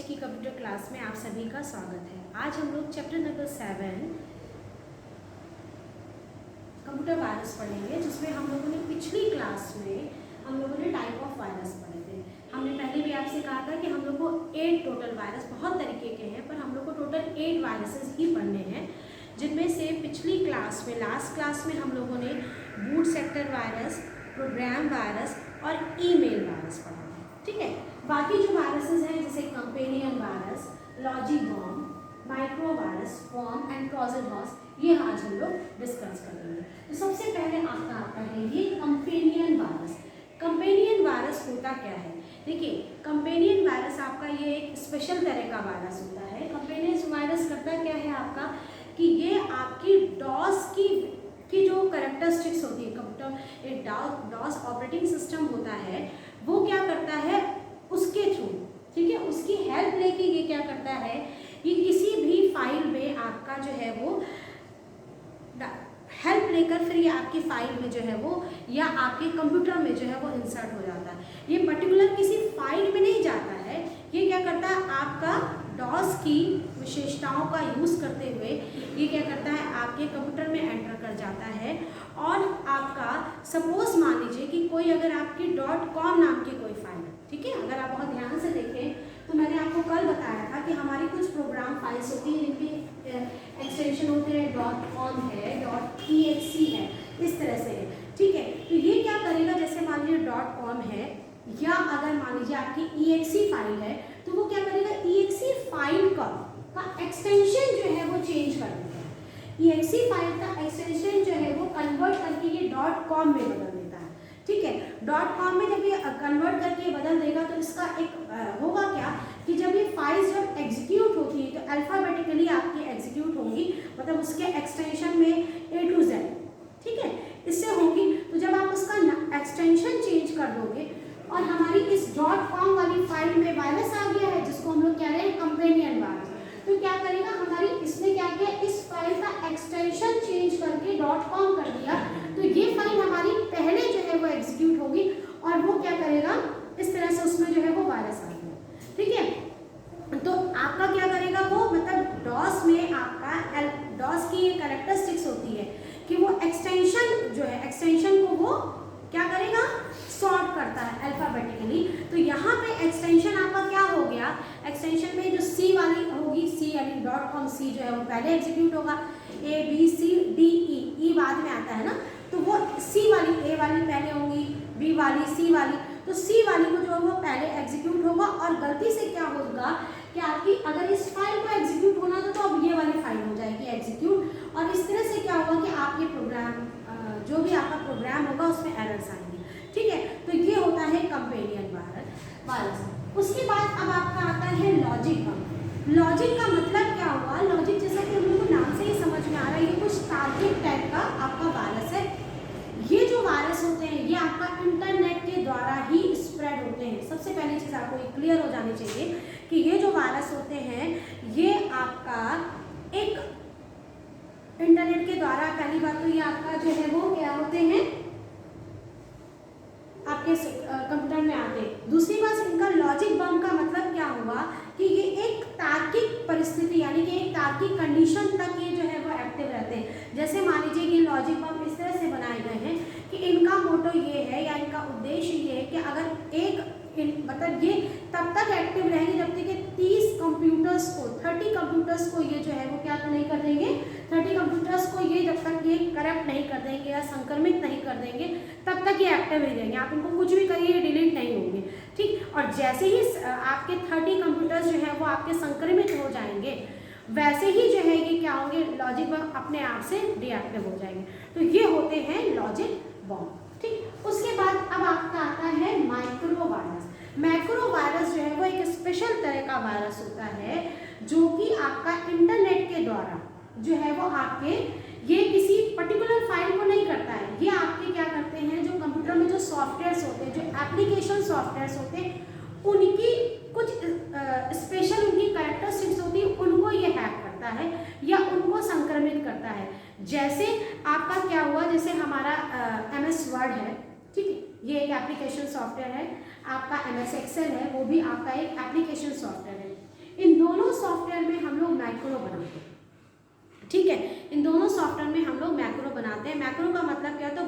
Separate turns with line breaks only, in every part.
आज की computer class में आप सभी का स्वागत है। आज हम लोग चैप्टर नंबर 7 कंप्यूटर वायरस पढ़ेंगे, जिसमें हम लोगों ने पिछली क्लास में हम लोगों ने टाइप ऑफ वायरस पढ़े थे। हमने पहले भी आपसे कहा था कि हम लोग को 8 टोटल वायरस, बहुत तरीके के हैं, पर हम लोग को टोटल 8 वायरसेस ही पढ़ने हैं, जिनमें से पिछली क्लास में, लास्ट क्लास में हम लोगों ने boot sector virus, program virus और ईमेल वायरस पढ़ा है। ठीक है, बाकी जो वायरसेस हैं जैसे companion virus, logic bomb, micro virus, worm and Trojan horse, ये आज हम लोग डिस्कस करेंगे। तो सबसे पहले आपका आता है ये कंपेनियन वायरस। कंपेनियन वायरस होता क्या है? देखिए, कंपेनियन वायरस आपका ये एक स्पेशल तरह का वायरस होता है। कंपेनियन वायरस करता क्या है आपका कि ये आपकी डॉस की जो कैरेक्टरिस्टिक्स होती है, कंप्यूटर एक डॉस ऑपरेटिंग सिस्टम होता है, वो क्या करता है उसके थ्रू, ठीक है, उसकी हेल्प लेके ये क्या करता है, ये किसी भी फाइल में आपका जो है वो हेल्प लेकर फिर ये आपकी फाइल में जो है वो या आपके कंप्यूटर में जो है वो इंसर्ट हो जाता है। ये पर्टिकुलर किसी फाइल में नहीं जाता है, ये क्या करता है आपका डॉस की विशेषताओं का यूज़ करते हुए ये क्या करता है आपके कंप्यूटर में एंटर कर जाता है। और आपका सपोज मान लीजिए कि कोई अगर आपकी .com नाम की कोई फाइल है, ठीक है, अगर आप बहुत ध्यान से देखें तो मैंने आपको कल बताया था कि हमारी कुछ प्रोग्राम फाइल्स होती हैं जिनकी एक्सटेंशन होते हैं .com है, .exe है, इस तरह से है। ठीक है, तो ये क्या करेगा, जैसे मान लीजिए .com है या अगर मान लीजिए आपकी exe फाइल है, तो वो क्या करेगा exe फाइल का एक्सटेंशन जो है वो चेंज कर देगा। exe फाइल का एक्सटेंशन जो है वो कन्वर्ट करके ये .com में बदल देता है। ठीक है, .com में जब ये कन्वर्ट करके बदल देगा तो इसका एक होगा क्या कि जब ये फाइल्स जब एग्जीक्यूट होती है तो अल्फाबेटिकली आपकी एग्जीक्यूट होंगी, मतलब उसके एक्सटेंशन में A to Z, ठीक है, इससे होगी। तो जब आप उसका एक्सटेंशन चेंज कर दोगे और हमारी इस .com वाली फाइल में वायरस आ गया है जिसको हम लोग कह रहे हैं कंपेनियन वायरस, तो क्या करेगा हमारी इसने क्या किया, इस फाइल का एक्सटेंशन चेंज करके .com कर दिया, तो ये फाइल हमारी पहले जो है वो एग्जीक्यूट होगी और वो क्या करेगा इस तरह से उसमें जो है वो वायरस आ गया। ठीक है, तो आपका क्या करेगा वो, मतलब डॉस में आपका डॉस की ये कैरेक्टरिस्टिक्स होती है कि वो एक्सटेंशन जो है, एक्सटेंशन को वो क्या करेगा सॉर्ट करता है अल्फाबेटिकली। तो यहाँ पे एक्सटेंशन आपका क्या हो गया, एक्सटेंशन में जो सी वाली होगी, सी यानी .com सी जो है वो पहले एग्जीक्यूट होगा, A B C D E बाद में आता है ना, तो वो सी वाली A वाली पहले होगी, B वाली, C वाली, तो सी वाली को जो है वो पहले एग्जीक्यूट होगा। और गलती से क्या होगा कि आपकी अगर इस फाइल को एग्जीक्यूट होना था तो अब ये वाली फाइल हो जाएगी एग्जीक्यूट, और इस तरह से क्या होगा कि आपके प्रोग्राम जो भी आपका प्रोग्राम होगा उसमें एरर्स आएंगे। ठीक है, तो ये होता है कंपेनियन वायरस। उसके बाद अब आपका आता है लॉजिक बम्प। लॉजिक का मतलब क्या हुआ, लॉजिक जैसा कि हम लोग को नाम से ही समझ में आ रहा है, ये कुछ तार्किक टाइप का आपका वायरस है। ये जो वायरस होते हैं ये आपका इंटरनेट के द्वारा ही स्प्रेड होते हैं। सबसे पहली चीज़ आपको ये क्लियर हो जानी चाहिए कि ये जो वायरस होते हैं ये आपका एक इंटरनेट के द्वारा, पहली बात तो ये आपका जो है वो क्या होते हैं आपके कंप्यूटर में आते हैं। दूसरी बात, इनका लॉजिक बम का मतलब क्या हुआ कि ये एक तार्किक परिस्थिति यानी कि एक तार्किक कंडीशन तक ये जो है वो एक्टिव रहते हैं। जैसे मान लीजिए कि लॉजिक बम इस तरह से बनाए गए हैं कि इनका मोटो ये है या इनका उद्देश्य ये है कि अगर एक मतलब ये तब तक एक्टिव रहेंगे जब तक कि 30 कंप्यूटर्स को, 30 कंप्यूटर्स को ये जो है वो क्या नहीं कर देंगे, 30 कंप्यूटर्स को ये जब तक ये करप्ट नहीं कर देंगे या संक्रमित नहीं कर देंगे तब तक ये एक्टिव ही रहेंगे। आप इनको कुछ भी करिए ये डिलीट नहीं होंगे। ठीक, और जैसे ही आपके 30 कंप्यूटर्स जो है वो आपके संक्रमित हो जाएंगे वैसे ही जो है ये क्या होंगे, लॉजिक बम अपने आप से डीएक्टिव हो जाएंगे। तो ये होते हैं लॉजिक बम। ठीक, उसके बाद अब आपका आता है माइक्रो वायरस। माइक्रो वायरस जो है वो एक स्पेशल तरह का वायरस होता है जो कि आपका इंटरनेट के द्वारा जो है वो आपके, ये किसी पर्टिकुलर फाइल को नहीं करता है, ये आपके क्या करते हैं जो कंप्यूटर में जो सॉफ्टवेयर्स होते हैं, जो एप्लीकेशन सॉफ्टवेयर्स होते हैं, उनकी कुछ स्पेशल उनकी कैरेक्टरिस्टिक्स होती है, उनको ये हैक करता है या उनको संक्रमित करता है। जैसे आपका क्या हुआ, जैसे हमारा MS वर्ड है, ठीक है, ये एक एप्लीकेशन सॉफ्टवेयर है। आपका MS एक्सेल है, वो भी आपका एक एप्लीकेशन सॉफ्टवेयर है। इन दोनों सॉफ्टवेयर में हम लोग मैक्रो बनाते हैं, ठीक है। इन दोनों सॉफ्टवेयर में हम लोग मैक्रो बनाते हैं। मैक्रो का मतलब क्या होता है,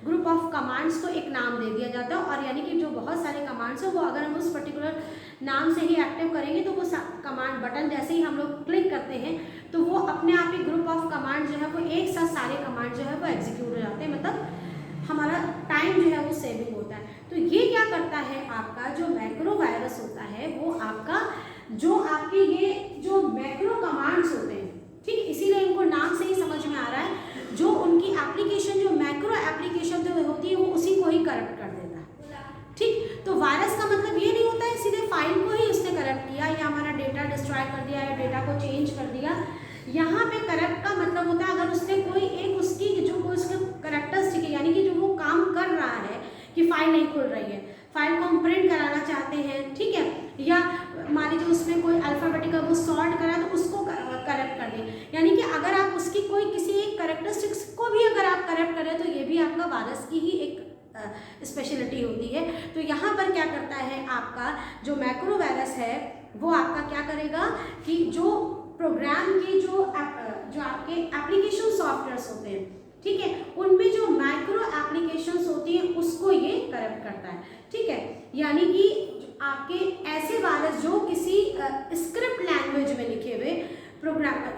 ग्रुप ऑफ कमांड्स को एक नाम दे दिया जाता है, और यानी कि जो बहुत सारे कमांड्स हैं वो अगर हम उस पर्टिकुलर नाम से ही एक्टिव करेंगे तो वो कमांड बटन जैसे ही हम लोग क्लिक करते हैं तो वो अपने आप ही ग्रुप ऑफ कमांड जो है वो एक साथ सारे कमांड जो है वो एग्जीक्यूट हो जाते हैं, मतलब हमारा टाइम जो है वो सेविंग होता है। तो ये क्या करता है, आपका जो मैक्रो वायरस होता है वो आपका जो आपके ये जो मैक्रो कमांड्स होते हैं, ठीक, इसीलिए इनको नाम से ही समझ में आ रहा है, जो उनकी एप्लीकेशन जो मैक्रो एप्लीकेशन जो होती है वो उसी को ही करप्ट कर देता है, ठीक। तो वायरस का मतलब ये नहीं होता है सीधे फाइल को ही उसने करप्ट किया या हमारा डेटा डिस्ट्रॉय कर दिया या डेटा को चेंज कर दिया। यहाँ पे करप्ट का मतलब होता है अगर उसने कोई एक उसकी जो कोई उसके करैक्टरिस्टिक है, यानी कि जो वो काम कर रहा है कि फाइल नहीं खुल रही है, फाइल को हम प्रिंट कराना चाहते हैं, ठीक है, या मान लीजिए उसमें कोई अल्फाबेटिकल वो सॉर्ट करा तो उसको करप्ट कर दे, यानी कि अगर आप उसकी कोई किसी एक करैक्टरिस्टिक्स को भी अगर आप करप्ट करें तो ये भी आपका वायरस की ही एक स्पेशलिटी होती है। तो यहाँ पर क्या करता है, आपका जो मैक्रो वायरस है वो आपका क्या करेगा कि जो प्रोग्राम की जो आपके एप्लीकेशन सॉफ्टवेयर्स होते हैं, ठीक है, उनमें जो माइक्रो एप्लीकेशंस होती हैं उसको ये करप्ट करता है, ठीक है। यानी कि आपके ऐसे वायरस जो किसी स्क्रिप्ट लैंग्वेज में लिखे हुए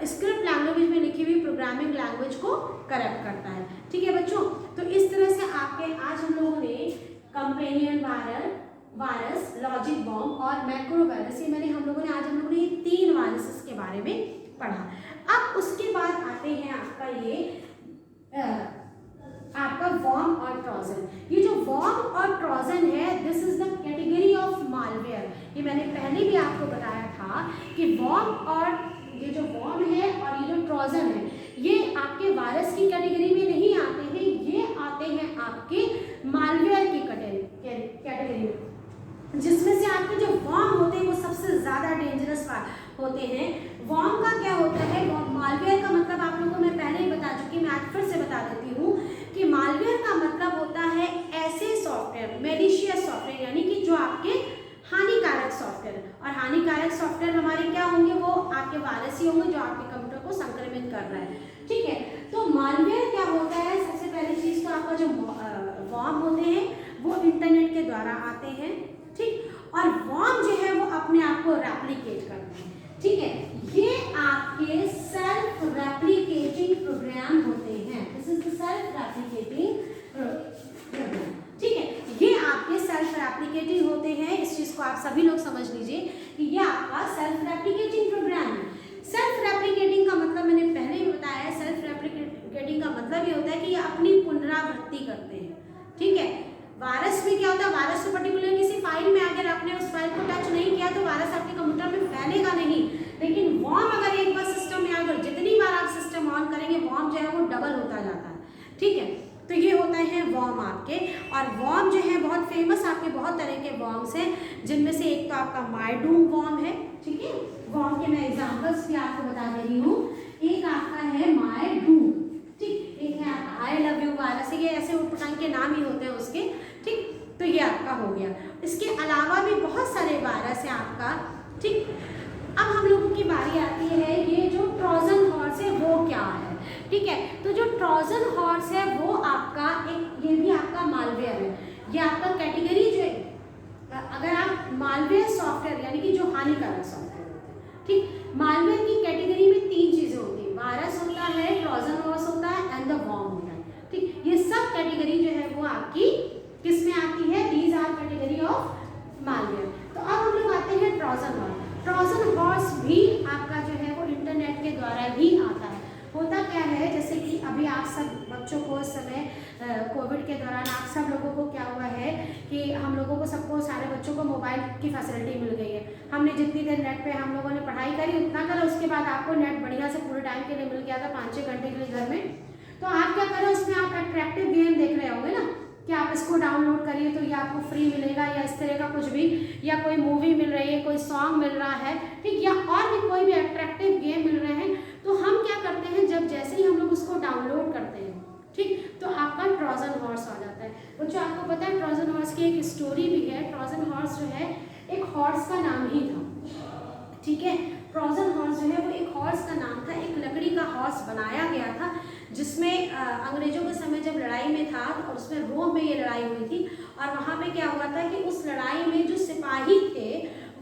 स्क्रिप्ट लैंग्वेज में लिखी हुई प्रोग्रामिंग लैंग्वेज को करप्ट करता है, ठीक है बच्चों। तो इस तरह से आपके आज हम लोगों ने कंपेनियन वायरस, लॉजिक बॉम्ब और मैक्रो वायरस, ये हम लोगों ने ये 3 वायरसेस के बारे में पढ़ा। अब उसके बाद आते हैं आपका ये आपका वर्म और ट्रोजन। ये जो वर्म और ट्रोजन है, this is the category of malware. ये मैंने पहले भी आपको बताया था कि वर्म और ये जो वर्म है और ये जो ट्रोजन है ये आपके वायरस की कैटेगरी में नहीं आते हैं, ये आते हैं आपके मालवेयर की कैटेगरी में, जिसमें से आपके जो वर्म होते हैं वो सबसे ज़्यादा डेंजरस होते हैं। वर्म का क्या होता है, मालवेयर का मतलब आप लोगों को मैं पहले ही बता चुकी, मैं आज फिर से बता देती हूँ कि मालवेयर का मतलब होता है ऐसे सॉफ्टवेयर, मेलिशियस सॉफ्टवेयर, यानी कि जो आपके हानिकारक सॉफ्टवेयर, और हानिकारक सॉफ्टवेयर हमारे क्या होंगे, वो आपके वायरस ही होंगे जो आपके कंप्यूटर को संक्रमित कर रहा है, ठीक है। तो मालवेयर क्या होता है, सबसे पहली चीज तो आपका जो वर्म होते हैं वो इंटरनेट के द्वारा आते हैं, ठीक, और वर्म जो है वो अपने आप को रेप्लिकेट करते हैं, ठीक है। ये आपके सेल्फ रेप्लिकेटिंग प्रोग्राम होते हैं, this is the self replicating program, ठीक है। ये आपके सेल्फ रेप्लिकेटिंग होते हैं, इस चीज को आप सभी लोग समझ लीजिए कि ये आपका सेल्फ रेप्लिकेटिंग प्रोग्राम है। सेल्फ रेप्लिकेटिंग का मतलब मैंने पहले ही बताया, सेल्फ रेप्लिकेटिंग का मतलब ये होता है कि ये अपनी पुनरावृत्ति करते हैं, ठीक है। वायरस में क्या होता है, वायरस को पर्टिकुलर किसी फाइल में अगर आपने उस फाइल को टच नहीं किया तो वायरस आपके कंप्यूटर में फैलेगा नहीं, लेकिन वर्म अगर एक बार सिस्टम में आकर जितनी बार आप सिस्टम ऑन करेंगे वर्म जो है वो डबल होता जाता है, ठीक है। तो ये होता है वर्म आपके, और वर्म जो है बहुत फेमस, आपके बहुत तरह के वर्म्स हैं, जिनमें से एक तो आपका माइडूम वर्म है, ठीक है। वर्म के मैं एग्जांपल्स भी आपको बता दे रही हूँ। एक आपका है माइडूम, ठीक, एक है आपका आई लव यू वायरस, ये ऐसे उटपटांग के नाम ही होते हैं उसके, ठीक। तो ये आपका हो गया। इसके अलावा भी बहुत सारे वायरस हैं आपका, ठीक। अब हम लोगों की बारी आती है, ये जो ट्रोजन हॉर्स है वो क्या है, ठीक है। तो जो ट्रोजन हॉर्स है वो आपका एक, ये भी आपका मालवेयर है, ये आपका कैटेगरी जो है, अगर आप मालवेयर सॉफ्टवेयर यानी कि जो हानिकारक सॉफ्टवेयर होते हैं, ठीक, मालवेयर की कैटेगरी में 3 चीजें होती है, वायरस होता है, ट्रोजन हॉर्स होता है एंड द वर्म होता है, ठीक। ये सब कैटेगरी जो है वो आपकी किस में आती है, these are category of malware. तो अब हम लोग आते हैं ट्रोजन हॉर्स। ट्रोजन हॉर्स भी आपका जो है वो इंटरनेट के द्वारा ही आता है। होता क्या है, जैसे कि अभी आप सब बच्चों को इस समय कोविड के दौरान आप सब लोगों को क्या हुआ है कि हम लोगों को सबको सारे बच्चों को मोबाइल की फैसिलिटी मिल गई है। हमने जितनी देर नेट पे हम लोगों ने पढ़ाई करी उतना करा, उसके बाद आपको नेट बढ़िया से पूरे टाइम के लिए मिल गया था, 5-6 घंटे के लिए घर में। तो आप क्या करें, उसमें आप अट्रैक्टिव गेम देख रहे होंगे ना कि आप इसको डाउनलोड करिए तो ये आपको फ्री मिलेगा, या इस तरह का कुछ भी, या कोई मूवी मिल रही है, कोई सॉन्ग मिल रहा है, ठीक, या और भी कोई भी अट्रैक्टिव गेम मिल रहे हैं। तो हम क्या करते हैं, जब जैसे ही हम लोग उसको डाउनलोड करते हैं, ठीक, तो आपका ट्रोजन हॉर्स आ जाता है। बच्चों आपको पता है ट्रोजन हॉर्स की एक स्टोरी भी है। ट्रोजन हॉर्स जो है एक हॉर्स का नाम ही था, ठीक है। ट्रोजन हॉर्स जो है वो एक हॉर्स का नाम था, एक लकड़ी का हॉर्स बनाया गया था जिसमें अंग्रेजों के समय जब लड़ाई में था और उसमें रोम में ये लड़ाई हुई थी और वहाँ पे क्या हुआ था कि उस लड़ाई में जो सिपाही थे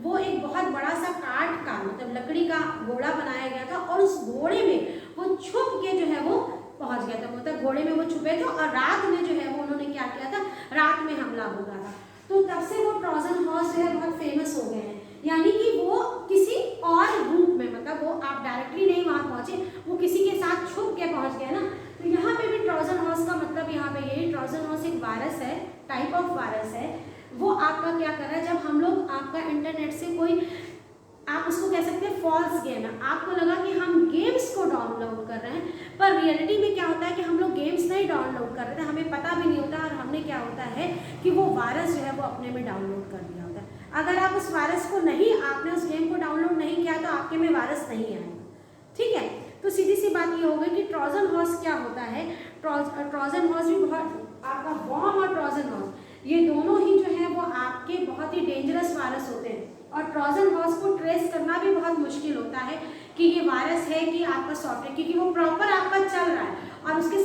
वो एक बहुत बड़ा सा काठ का मतलब लकड़ी का घोड़ा बनाया गया था और उस घोड़े में वो छुप के जो है वो पहुंच गया था, मतलब घोड़े में वो छुपे थे और रात में जो है वो उन्होंने क्या किया था, रात में हमला हो रहा था। तो तब से वो ट्रोजन हॉर्स जो है बहुत फेमस हो गए हैं, यानी कि वो किसी और रूप में, मतलब वो आप डायरेक्टली नहीं वहां पहुंचे, वो किसी के साथ छुप के पहुंच गए ना। तो यहाँ पे भी ट्रोजन हॉर्स का मतलब यहाँ पे यही, ट्रोजन हॉर्स एक वायरस है, टाइप ऑफ वायरस है। वो आपका क्या कर रहा है, जब हम लोग आपका इंटरनेट से कोई, आप उसको कह सकते हैं फॉल्स गेम है, आपको लगा कि हम गेम्स को डाउनलोड कर रहे हैं, पर रियलिटी में क्या होता है कि हम लोग गेम्स नहीं डाउनलोड कर रहे थे, हमें पता भी नहीं होता और हमने क्या होता है कि वो वायरस जो है वो अपने में डाउनलोड कर दिया होता है। अगर आप उस वायरस को नहीं, आपने उस गेम को डाउनलोड नहीं किया तो आपके में वायरस नहीं आएगा, ठीक है। तो सीधी सी बात ये हो गई कि ट्रोजन हॉर्स क्या होता है। ट्रोजन हॉर्स भी बहुत, आपका वर्म और ट्रोजन हॉर्स ये दोनों ही जो है वो आपके बहुत ही डेंजरस वायरस होते हैं और ट्रोजन हॉर्स को ट्रेस करना भी बहुत मुश्किल होता है कि ये वायरस है कि आपका सॉफ्टवेयर, क्योंकि वो प्रॉपर आपका चल रहा है और उसके